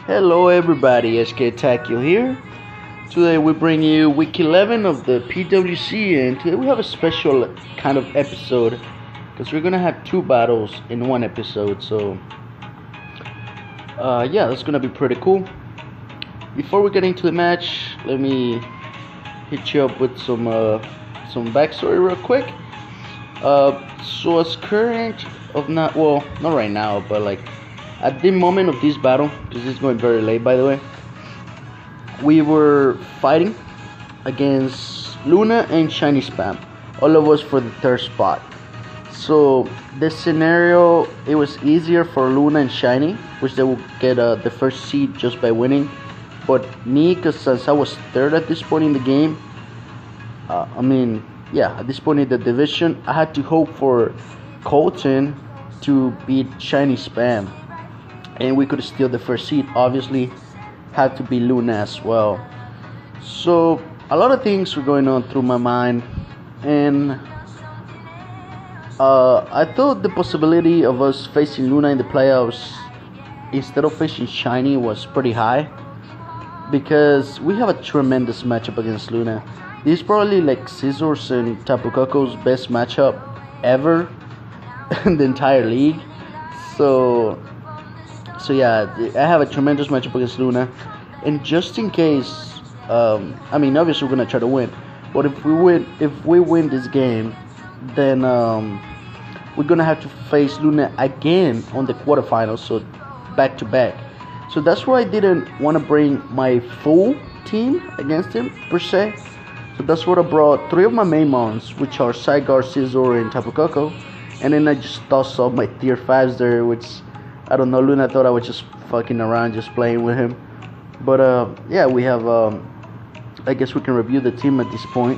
Hello everybody, SK Takio here. Today we bring you week 11 of the PWC, and today we have a special kind of episode because we're gonna have two battles in one episode. So yeah, that's gonna be pretty cool. Before we get into the match, let me hit you up with some backstory real quick. So as current of not right now, but like at the moment of this battle, because it's going very late by the way, we were fighting against Luna and Shiny Spam, all of us for the third spot. So this scenario, it was easier for Luna and Shiny, which they will get the first seed just by winning. But me, because since I was third at this point in the game, at this point in the division, I had to hope for Colton to beat Shiny Spam, and we could steal the first seed. Obviously, had to be Luna as well. So a lot of things were going on through my mind, and I thought the possibility of us facing Luna in the playoffs instead of facing Shiny was pretty high, because we have a tremendous matchup against Luna. This is probably like Scissors and Tapu Koko's best matchup ever in the entire league. So yeah, I have a tremendous matchup against Luna, and just in case, obviously we're gonna try to win. But if we win this game, then we're gonna have to face Luna again on the quarterfinals, so back to back. So that's why I didn't want to bring my full team against him per se. So that's what I brought 3 of my main mons, which are Zygarde, Scizor, and Tapu Koko, and then I just tossed up my tier 5s there, which I don't know, Luna thought I was just fucking around, just playing with him. But yeah, we have, I guess we can review the team at this point.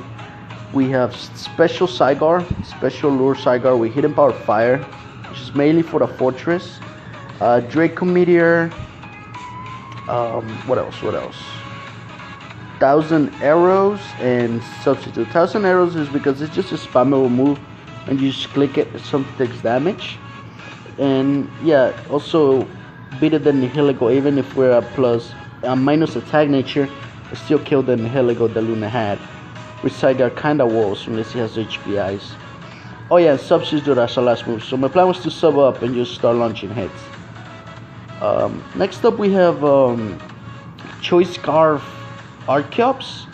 We have Special Zygarde, Special Lure Zygarde with Hidden Power Fire, which is mainly for the Fortress. Draco Meteor, what else? 1,000 Arrows and Substitute. 1,000 Arrows is because it's just a spammable move, and you just click it, something takes damage. And yeah, also better than Nihilego, even if we're a minus attack nature, we still kill the Nihilego that Luna had, which Zygarde kinda was unless he has HPIs. Oh yeah, Substitute as our last move. So my plan was to sub up and just start launching hits. Next up we have Choice Scarf Archeops.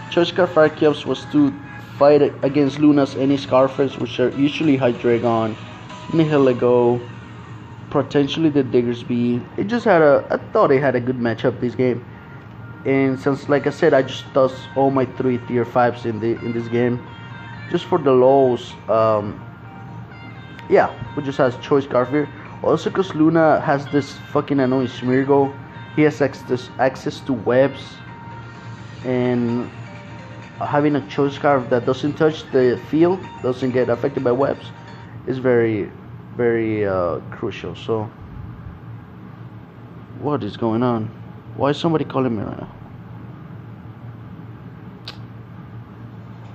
Choice Scarf Archeops was to fight against Luna's any Scarfers, which are usually Hydreigon, Nihilego, potentially the Diggersby. It just had I thought it had a good matchup this game, and since, like I said, I just tossed all my 3 tier 5s in this game just for the lows. Yeah, we just has Choice Scarf here. Also, because Luna has this fucking annoying Smeargle, he has access to webs, and having a Choice Scarf that doesn't touch the field, doesn't get affected by webs, is very, very crucial. So what is going on? Why is somebody calling me right now?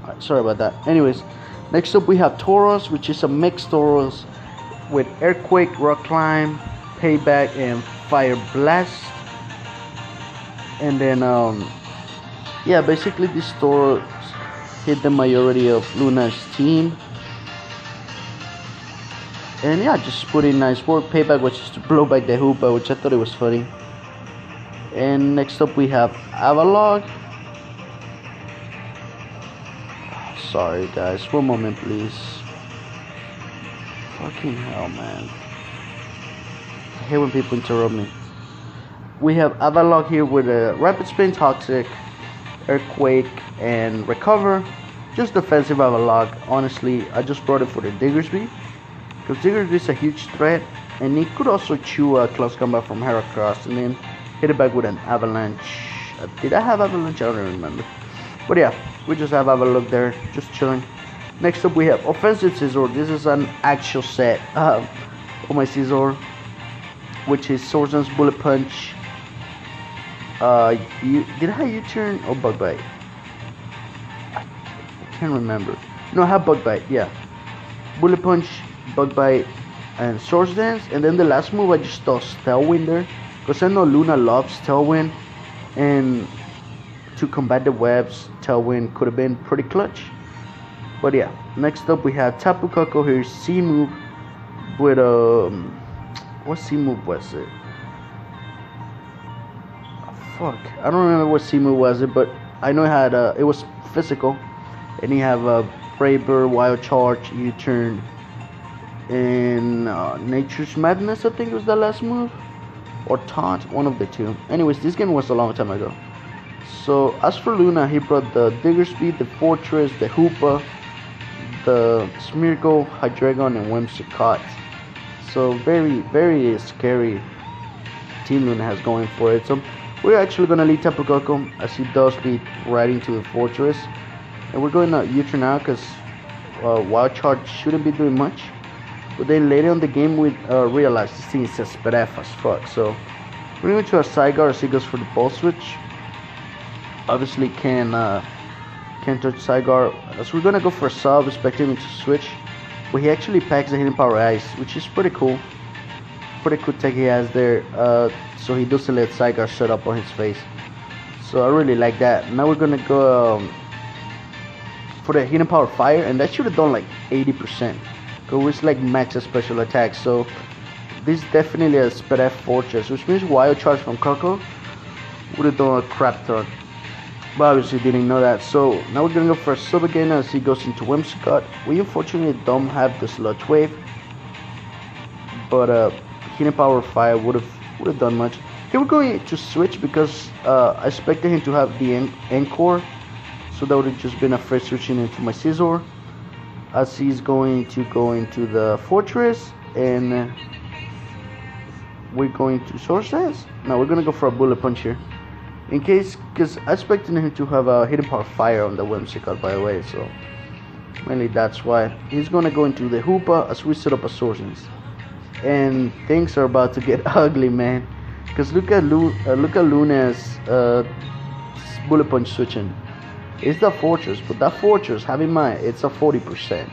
Alright, sorry about that. Anyways, next up we have Tauros, which is a mixed Tauros with Earthquake, Rock Climb, Payback, and Fire Blast. And then yeah, basically this Tauros hit the majority of Luna's team. And yeah, just put in nice work. Payback was just to blow back the Hoopa, which I thought it was funny. And next up we have Avalog. Sorry guys, one moment please. Fucking hell, man. I hate when people interrupt me. We have Avalog here with a Rapid Spin, Toxic, Earthquake, and Recover. Just defensive Avalog. Honestly, I just brought it for the Diggersby, because Diggersby is a huge threat, and he could also chew a Close Combat from Heracross and then hit it back with an Avalanche. Did I have Avalanche? I don't remember. But yeah, we just have Avalog there, just chilling. Next up we have Offensive Scizor. This is an actual set of my Scizor, which is Swords Dance, Bullet Punch. Did I have U-turn or Bug Bite? I can't remember. No, I have Bug Bite, yeah. Bullet Punch, Bug Bite, and Swords Dance. And then the last move I just tossed Tailwind there, Because I know Luna loves Tailwind, and to combat the webs, Tailwind could have been pretty clutch. But yeah, next up we have Tapu Koko here, C move with what C move was it? Fuck, I don't remember what C move was it, but I know it had it was physical, and he have a Braver, Wild Charge, U-turn, and Nature's Madness. I think was the last move, or Taunt, one of the two. Anyways, this game was a long time ago. So as for Luna, he brought the Diggersby, the Fortress, the Hoopa, the Smeargle, Hydreigon, and Whimsicott. So very scary team Luna has going for it. So we're actually gonna lead Tapu Koko as he does lead right into the Fortress, and we're going to U-turn now because Wild Charge shouldn't be doing much. But then later on the game we realized this thing is SPF as fuck. So we're going to a Zygarde as he goes for the Ball Switch. Obviously can't touch Zygarde, as we're gonna go for a sub, expecting him to switch. But he actually packs the Hidden Power Ice, which is pretty cool. Pretty cool tech he has there. So he doesn't let Zygarde shut up on his face. So I really like that. Now we're gonna go for the Hidden Power Fire, and that should have done like 80%. Because it's like max special attack. So this is definitely a SPF Fortress, which means Wild Charge from Koko would have done a crap ton. But obviously didn't know that. So now we're gonna go for a sub again as he goes into Whimsicott. We unfortunately don't have the Sludge Wave, but Hidden Power Fire would have done much. Here we're going to switch because I expected him to have the Encore, so that would have just been a free switching into my Scizor, as he's going to go into the Fortress, and we're going to Source Dance. Now we're gonna go for a Bullet Punch here. In case, because I expected him to have a Hidden Power Fire on the Whimsicott, by the way, so mainly that's why. He's gonna go into the Hoopa as we set up a Sourcings, and things are about to get ugly, man. Because look at Luna's Bullet Punch switching. It's the Fortress, but that Fortress, have in mind, it's a 40%.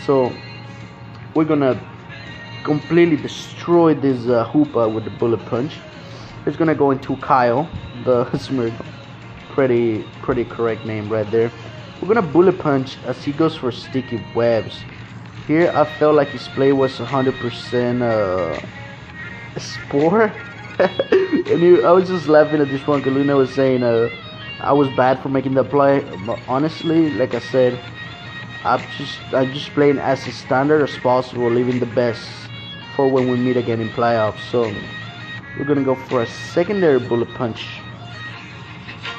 So we're gonna completely destroy this Hoopa with the Bullet Punch. It's gonna go into Kyle, the Smeargle. Pretty correct name right there. We're gonna Bullet Punch as he goes for Sticky Webs. Here I felt like his play was 100% Spore. And I was just laughing at this one because Luna was saying I was bad for making that play. But honestly, like I said, I'm just playing as standard as possible, leaving the best for when we meet again in playoffs. So we're gonna go for a secondary Bullet Punch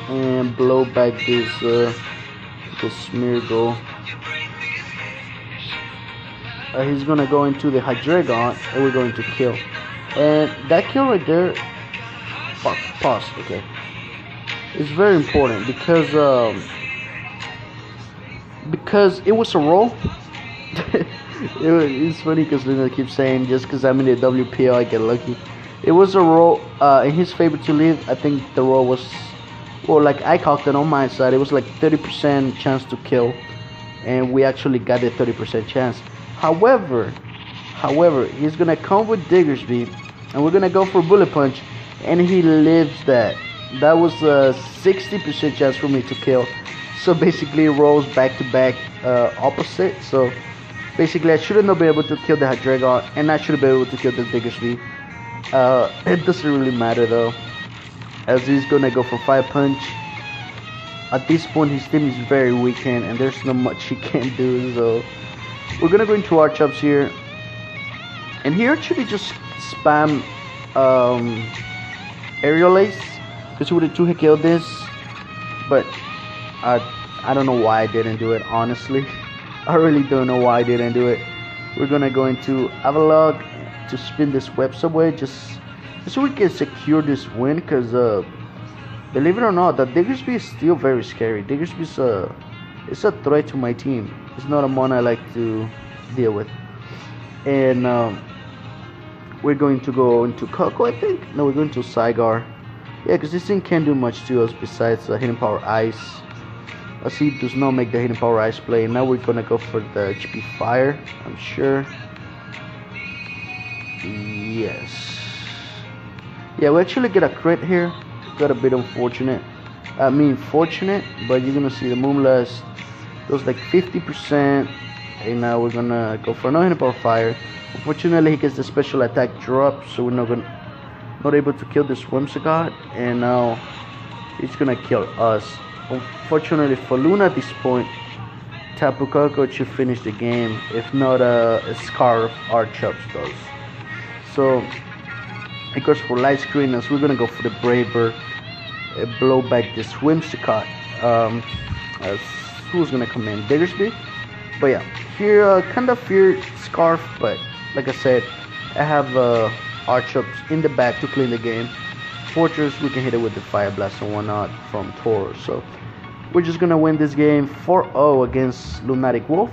and blow back this Smeargle. He's gonna go into the Hydreigon, and we're going to kill. And that kill right there, pause. Okay, it's very important because it was a roll. It's funny because Luna keeps saying just because I'm in the WPL I get lucky. It was a roll in his favor to leave. I think the roll was, well, like I calculated on my side, it was like 30% chance to kill, and we actually got the 30% chance. However, he's gonna come with Diggersby, and we're gonna go for Bullet Punch, and he lives that. That was a 60% chance for me to kill. So basically, it rolls back to back opposite. So basically, I shouldn't have been able to kill the Hydreigon, and I should have been able to kill the Diggersby. It doesn't really matter though, as he's gonna go for Fire Punch. At this point, his team is very weakened, and there's not much he can do. So we're gonna go into our chops here, and here actually just spam Aerial Ace because he would have 2-hit killed this, but I don't know why I didn't do it. Honestly, I really don't know why I didn't do it. We're gonna go into Avalog to spin this web subway just so we can secure this win, because believe it or not, that Diggersby is still very scary. Diggersby's it's a threat to my team. It's not a mon I like to deal with. And we're going to go into Koko, I think. No, we're going to Zygarde. Yeah, because this thing can't do much to us besides Hidden Power Ice, as he does not make the Hidden Power Ice play. Now we're gonna go for the HP Fire, I'm sure. Yes. Yeah, we actually get a crit here. Got a bit unfortunate. I mean fortunate, but you're gonna see the Moonblast goes like 50%, and now we're gonna go for another hidden power fire. Unfortunately, he gets the special attack drop, so we're not able to kill this Whimsicott, and now he's gonna kill us. Unfortunately for Luna at this point, Tapu Koko should finish the game, if not a Scarf Garchomps does. So it goes for Light Screen, as we're gonna go for the Braver, blow back this Whimsicott. As who's gonna come in? Diggersby? But yeah, here kind of fear Scarf, but like I said, I have Garchomps in the back to clean the game. Fortress, we can hit it with the Fire Blast and whatnot from Tauros. So we're just gonna win this game 4-0 against LunaticWolf.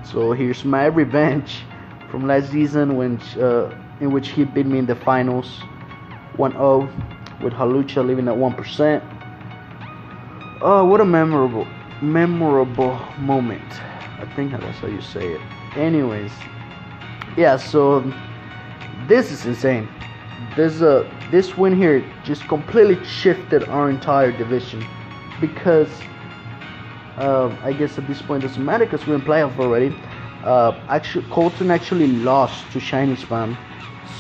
So here's my revenge from last season, when in which he beat me in the finals 1-0 with Halucha living at 1%. Oh, what a memorable moment. I think that's how you say it. Anyways, yeah, so this is insane. This win here just completely shifted our entire division, because I guess at this point it doesn't matter because we're in playoff already. Colton actually lost to Shiny Spam,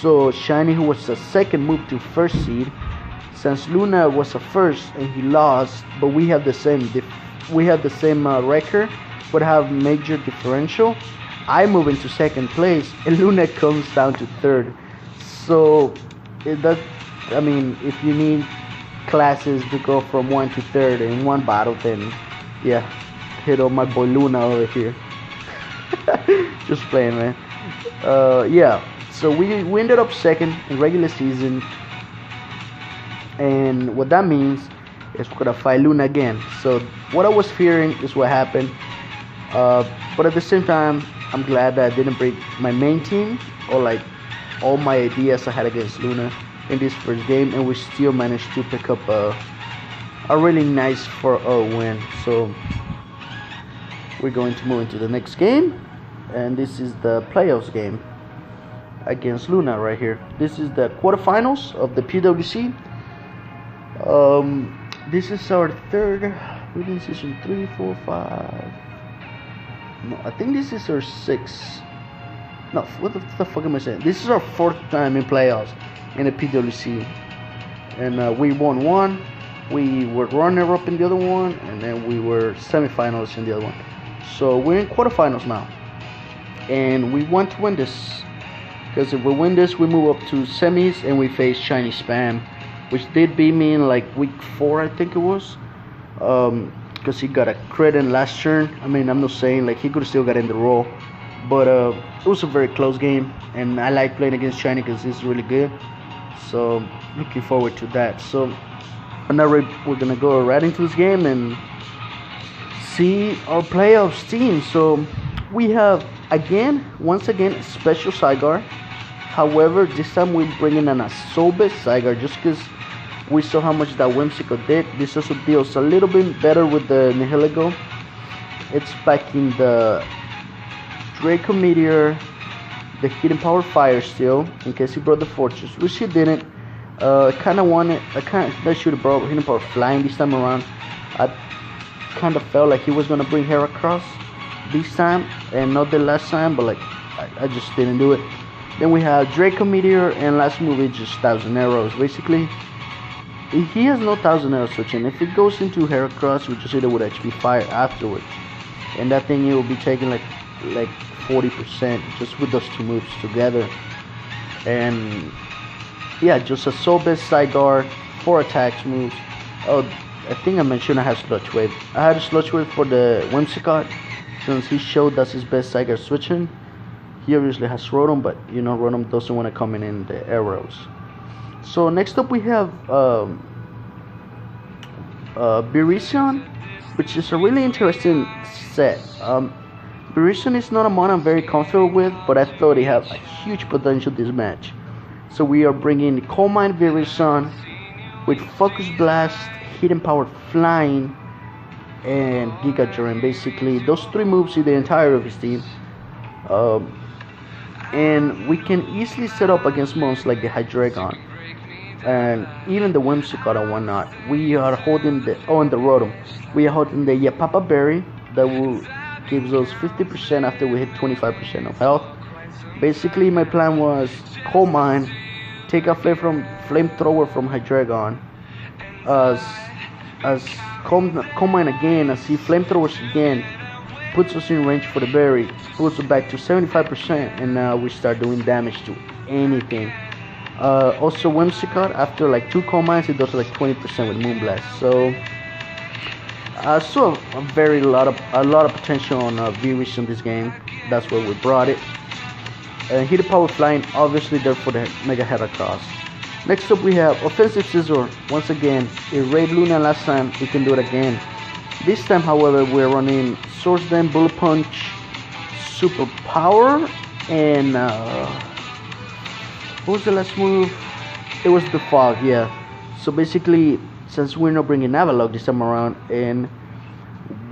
so Shiny, who was the second, moved to first seed. Since Luna was a first and he lost, but we have the same record, but have major differential, I move into second place and Luna comes down to third. So I mean, if you need classes to go from 1 to 3rd in one battle, then yeah, hit on my boy Luna over here. Just playing, man. Yeah, so we ended up second in regular season, and what that means is we're gonna fight Luna again. So what I was fearing is what happened, but at the same time, I'm glad that I didn't break my main team or like all my ideas I had against Luna in this first game, and we still managed to pick up a really nice 4-0 win. So we're going to move into the next game, and this is the playoffs game against Luna right here. This is the quarterfinals of the PWC. This is our third winning season, 3, 4, 5. No, I think this is our 6th. No, what the fuck am I saying? This is our 4th time in playoffs in the PWC, and we won one. We were runner-up in the other one, and then we were semifinals in the other one. So we're in quarterfinals now, and we want to win this, because if we win this, we move up to semis and we face Shiny Spam, which did beat me in like week 4, I think it was, because he got a crit in last turn. I mean, I'm not saying like he could have still got in the roll, but it was a very close game, and I like playing against Shiny because he's really good. So looking forward to that. So now we're gonna go right into this game and see our playoffs team. So we have once again special Zygarde. However, this time we're bringing an Asobis Zygarde just because we saw how much that Whimsicott did. This also deals a little bit better with the Nihilego. It's packing the Draco Meteor, the Hidden Power Fire still, in case he brought the Fortress, which he didn't. I should have brought Hidden Power Flying this time around. I kind of felt like he was gonna bring Heracross this time and not the last time, but like I just didn't do it. Then we have Draco Meteor, and last move is just 1000 arrows. Basically, he has no 1000 arrows switching. If it goes into Heracross, we just hit it with HP Fire afterwards, and that thing it will be taking like 40% just with those two moves together. And yeah, just a Asobis Zygarde, 4 attacks moves. Oh, I think I mentioned I have Sludge Wave. I had a Sludge Wave for the Whimsicott, since he showed that's his best Zygarde switching. He obviously has Rotom, but you know Rotom doesn't want to come in the arrows. So next up we have Birision, which is a really interesting set. Birision is not a mon I'm very comfortable with, but I thought he had a huge potential this match. So we are bringing Coal Mine Birision with Focus Blast, Hidden Power Flying, and Giga Drain. Basically, those 3 moves in the entire of his team. And we can easily set up against mons like the Hydreigon. and even the Whimsicott and whatnot. We are holding the and the Rotom. We are holding the Yapapa Berry that will gives us 50% after we hit 25% of health. Basically, my plan was Coal Mine, take a flamethrower from Hydreigon, as Coal Mine again, as he flamethrowers again, puts us in range for the berry, puts it back to 75%, and now we start doing damage to anything. Also Whimsicott, after like 2 Coal Mines, it does like 20% with Moonblast. So I saw a lot of potential on V-Wish in this game. That's why we brought it. Heated Power Flying, obviously there for the Mega Heracross. Next up we have Offensive Scissor. Once again, it raid Luna last time, we can do it again. This time, however, we're running Swords Dance, Bullet Punch, Super Power, and what was the last move? It was the Fog, yeah. So basically, since we're not bringing Avalok this time around, and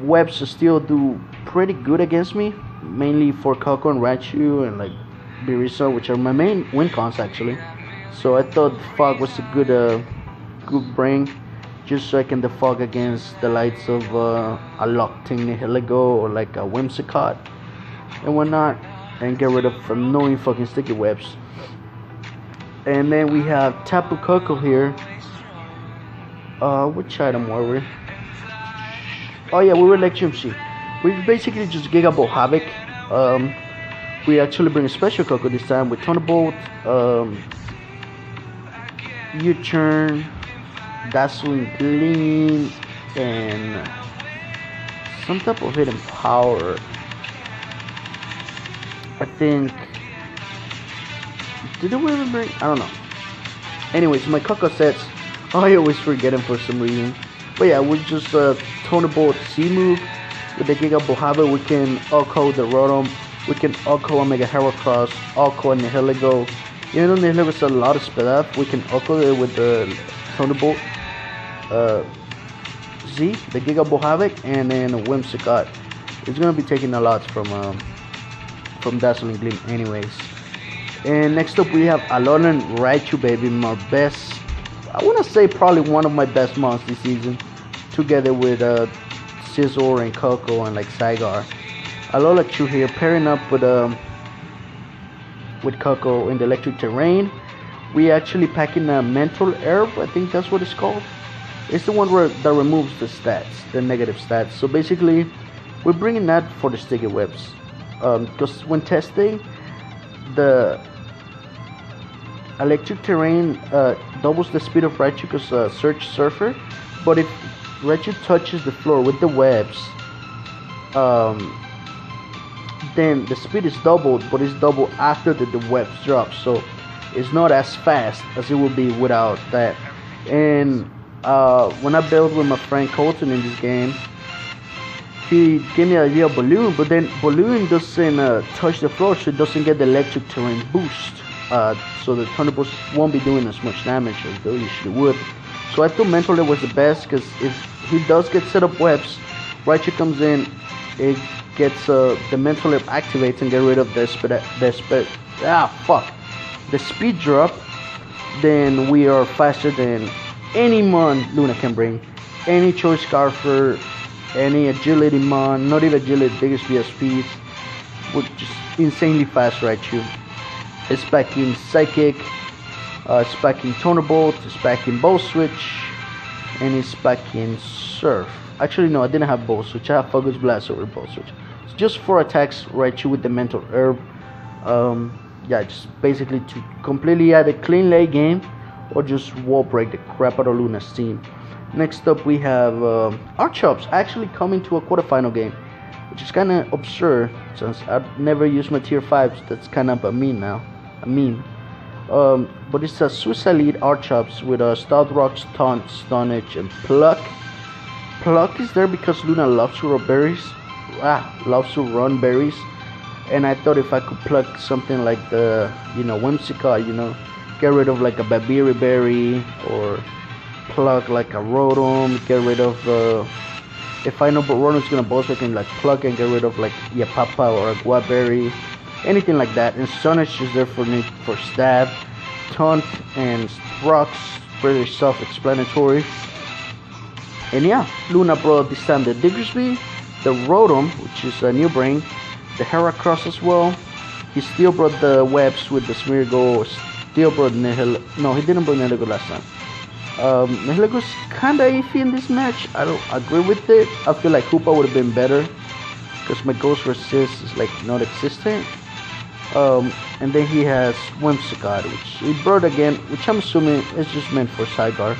Webs still do pretty good against me, mainly for Koko and Raichu and like Berisa, which are my main win cons actually. So I thought Fog was a good bring, just so I can defog against the likes of a Lockton Nihilego or like a Whimsicott and whatnot, and get rid of annoying fucking sticky webs. And then we have Tapu Koko here. Which item were we? Oh yeah, we were Electrium Sea. We basically just Giga Ball Havoc. We actually bring a special Koko this time with Thunderbolt, U-Turn, Dazzling Gleam, and some type of hidden power. I think. Did we ever bring? I don't know. Anyways, my Koko sets, I always forget them for some reason. But yeah, we just Thunderbolt C move with the Giga Havoc. We can Oko the Rotom. We can Oko a Mega Heracross, Oko a Nihilego. Even though Nihilego is a lot of speed up, we can Oko it with the Thunderbolt Z, the Giga Havoc, and then Whimsicott. It's gonna be taking a lot from Dazzling Gleam, anyways. And next up we have Alolan Raichu, baby, my best. I wanna say probably one of my best mons this season, together with Scizor and Koko and like Zygarde. Alola Chu here, pairing up with Koko in the electric terrain. We actually packing a Mental Herb, I think that's what it's called. It's the one that removes the stats, the negative stats. So basically, we're bringing that for the sticky webs. Because when testing, the electric terrain doubles the speed of Raichu because Surge Surfer. But if Raichu touches the floor with the webs, then the speed is doubled, but it's doubled after the webs drop, so it's not as fast as it would be without that. And when I built with my friend Colton in this game, he gave me the idea of Balloon, but then Balloon doesn't touch the floor, so it doesn't get the electric terrain boost. So the Thunderbolts won't be doing as much damage as they usually would. So I thought Mental Herb was the best, because if he does get set up webs, Raichu comes in, it gets the Mental Herb activates and get rid of the speed drop. Then we are faster than any mon Luna can bring, any Choice Scarfer, any agility mon, not even agility, biggest via speeds, with just insanely fast Raichu. It's backing Psychic, it's backing Thunderbolt, it's backing Bow Switch, and it's backing Surf. Actually no, I didn't have Bow Switch, I have Focus Blast over Bow Switch. It's just 4 attacks Raichu with the Mental Herb. Yeah, just basically to completely either clean late game or just wall break the crap out of Luna's team. Next up we have Garchomps actually coming to a quarterfinal game, which is kind of absurd since I've never used my tier 5s. That's kind of a meme now, but it's a Suicide Lead Garchomps with a Stealth Rocks, Taunt, Stonage, and Pluck. Pluck is there because Luna loves to run berries. And I thought if I could pluck something like the, Whimsicott, get rid of like a Babiri Berry, or pluck like a Rotom, get rid of, if I know Rotom's gonna boss, I can like pluck and get rid of like Yapapa or a Guaberry, anything like that. And Stonage is there for me for stab, Taunt, and Rocks pretty self-explanatory. And yeah, Luna brought this time the Diggersby, the Rotom, which is a new brain, the Heracross as well. He still brought the webs with the Smeargle, still brought Nihil. No, he didn't bring Nihilego last time. Nihilego's kinda iffy in this match. I don't agree with it. I feel like Hoopa would have been better because my Ghost Resist is like not existent. And then he has Whimsicott, which he brought again, which I'm assuming is just meant for Sidegar.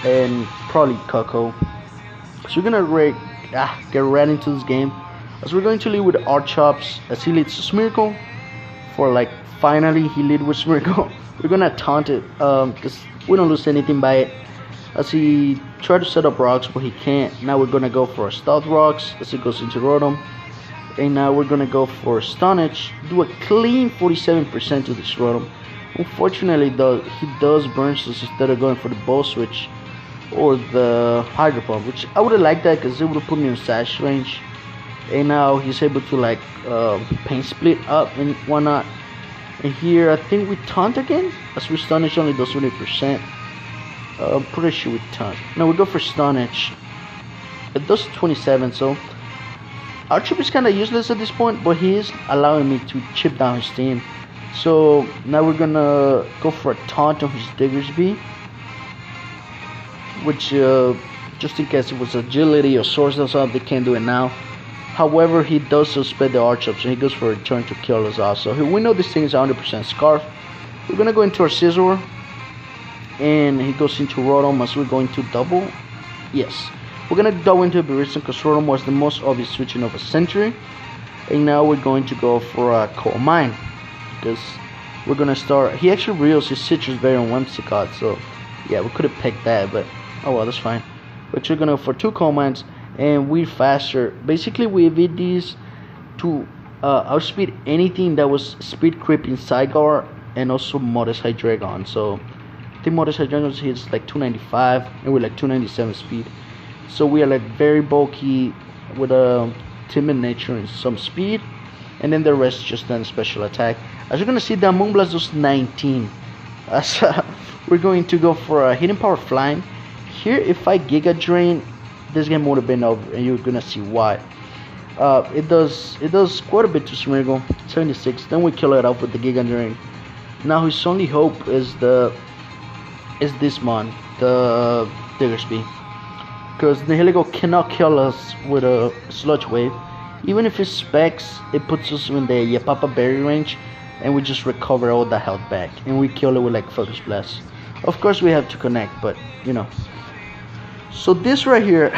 And probably Coco. So we're gonna get right into this game. As we're going to lead with Garchomps as he leads Smeargle. For like finally he lead with Smeargle. We're gonna taunt it because we don't lose anything by it. As he tried to set up rocks but he can't. Now we're gonna go for a Stealth Rocks as he goes into Rotom. And now we're gonna go for Stun Edge. Do a clean 47% to this Rotom. Unfortunately though, he does burn us instead of going for the Ball Switch or the Hydro Pump, which I would have liked that because it would have put me in sash range. And now he's able to like Pain Split up and whatnot. And here I think we taunt again, as we Stun Edge only does 20%. I'm pretty sure we taunt. No, we go for Stun Edge. It does 27, so our chip is kind of useless at this point, but he is allowing me to chip down his team. So now we're gonna go for a taunt on his Diggersby, which just in case it was agility or source or something, they can't do it now. However, he does suspend the Garchomps, so he goes for a turn to kill us also. We know this thing is 100% Scarf. We're gonna go into our Scizor, and he goes into Rotom as we're going to double. Yes, we're gonna double into Beerus because Rotom was the most obvious switching of a century. And now we're going to go for a Coal Mine because we're gonna start. He actually reels his Citrus Berry on Whimsicott, so yeah, we could have picked that, but oh well, that's fine. But we're gonna go for 2 Coal Mines. And we're faster. Basically, we evade these to outspeed anything that was speed creeping Sidegar and also Modest Hydreigon. So I think Modest Hydreigon hits like 295 and we're like 297 speed. So we are like very bulky with a timid nature and some speed. And then the rest just then special attack. As you're gonna see, the Moonblast does 19. As we're going to go for a Hidden Power Flying. Here, if I Giga Drain, this game would have been over, and you're gonna see why. It does quite a bit to Smeargle, 76. Then we kill it off with the Giga Drain. Now his only hope is this mon, the Diggersby, because Nihilego cannot kill us with a Sludge Wave. Even if it specs, it puts us in the Yapapa Berry range, and we just recover all the health back, and we kill it with like Focus Blast. Of course we have to connect, but you know. So this right here,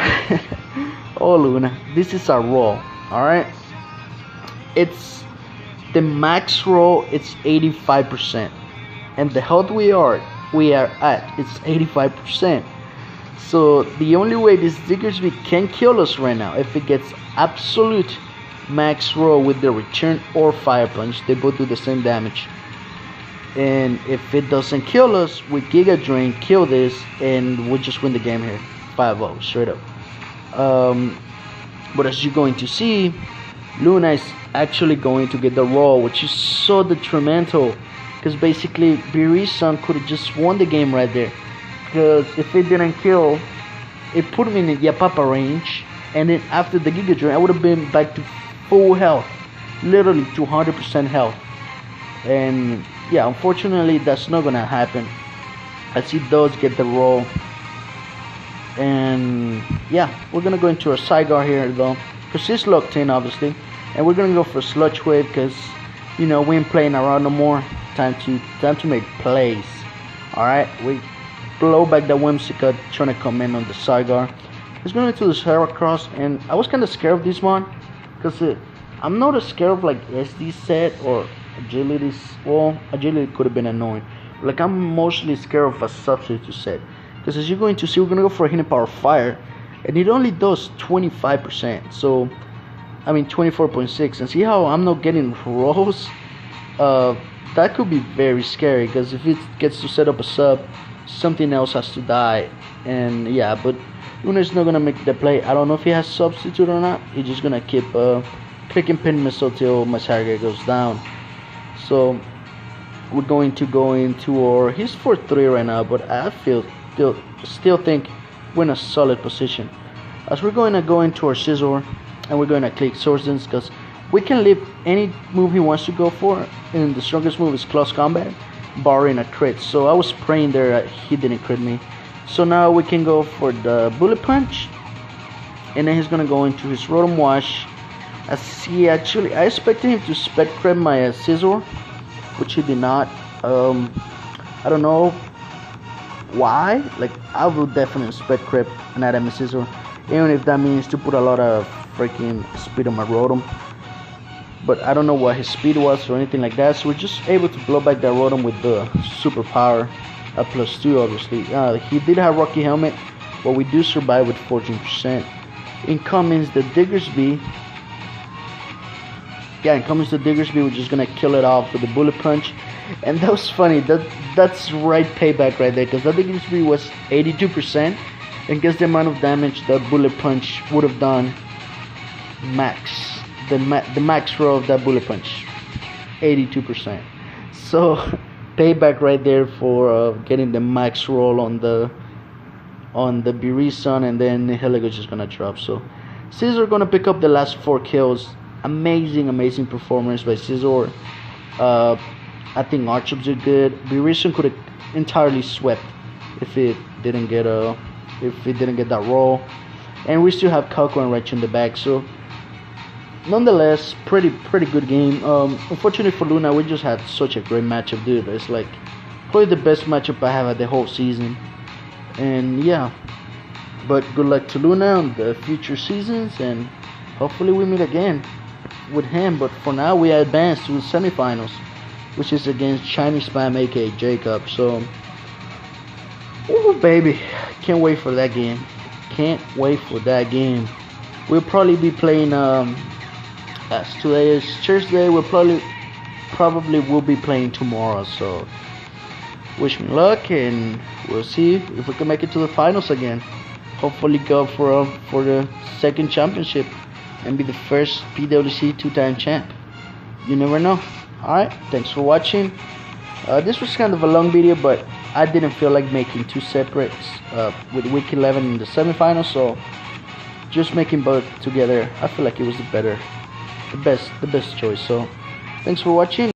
oh Luna, this is our roll, alright? It's the max roll, it's 85%. And the health we are at, it's 85%. So the only way this Diggersby can kill us right now, if it gets absolute max roll with the return or Fire Punch, they both do the same damage. And if it doesn't kill us, we Giga Drain, kill this, and we just win the game here. 5-0 straight up. But as you're going to see, Luna is actually going to get the roll, which is so detrimental, because basically Beerus could have just won the game right there, because if it didn't kill, it put me in the Yapapa range, and then after the Giga Drain I would have been back to full health, literally 200% health. And yeah, unfortunately that's not gonna happen, as he does get the roll. And yeah, we're gonna go into a Sidegar here though, because he's locked in obviously, and we're gonna go for Sludge Wave because you know we ain't playing around no more. Time to make plays. All right, we blow back the Whimsicott trying to come in on the Sidegar. He's going into this Heracross, and I was kind of scared of this one because I'm not as scared of like SD set or agility. Well, agility could have been annoying. Like I'm mostly scared of a substitute set. Because as you're going to see, we're going to go for a Hidden Power Fire. And it only does 25%. So, I mean 24.6. And see how I'm not getting rolls? That could be very scary. Because if it gets to set up a sub, something else has to die. And yeah, but Luna's not going to make the play. I don't know if he has substitute or not. He's just going to keep clicking Pin Missile till my target goes down. So, we're going to go into our. He's 4-3 right now, but I still think we're in a solid position. As we're going to go into our scissor, and we're going to click Swords Dance because we can leave any move he wants to go for, and the strongest move is close combat, barring a crit. So I was praying there that he didn't crit me. So now we can go for the Bullet Punch, and then he's gonna go into his Rotom Wash. I expected him to spec crit my scissor, which he did not. I don't know why. Like, I will definitely spec crit an item scissor, even if that means to put a lot of freaking speed on my Rotom. But I don't know what his speed was or anything like that, so we're just able to blow back that Rotom with the super power at +2, obviously. He did have Rocky Helmet, but we do survive with 14%. Incoming the Diggersby. Yeah, incoming the Diggersby, we're just gonna kill it off with the Bullet Punch. And that was funny, that's right payback right there, because that Diggersby was 82%, and guess the amount of damage that Bullet Punch would have done max. The max roll of that Bullet Punch, 82%. So payback right there for getting the max roll on the Birisan, and then Heligo's just gonna drop. So Scizor gonna pick up the last 4 kills. Amazing performance by Scizor. I think Garchomps did good. Birisan could have entirely swept if it didn't get that roll, and we still have Calco and Raichu in the back. So nonetheless, pretty good game. Unfortunately for Luna, we just had such a great matchup, dude. It's like probably the best matchup I have at the whole season. And yeah, but good luck to Luna on the future seasons, and hopefully we meet again with him. But for now, we advance to the semifinals, which is against Chinese Spam, aka Jacob. So, ooh, baby, can't wait for that game. Can't wait for that game. We'll probably be playing. As today is Thursday, we'll probably will be playing tomorrow. So, wish me luck, and we'll see if we can make it to the finals again. Hopefully, go for the second championship and be the first PWC 2-time champ. You never know. Alright, thanks for watching. This was kind of a long video, but I didn't feel like making 2 separates with week 11 in the semifinals, so just making both together, I feel like it was the best choice. So thanks for watching.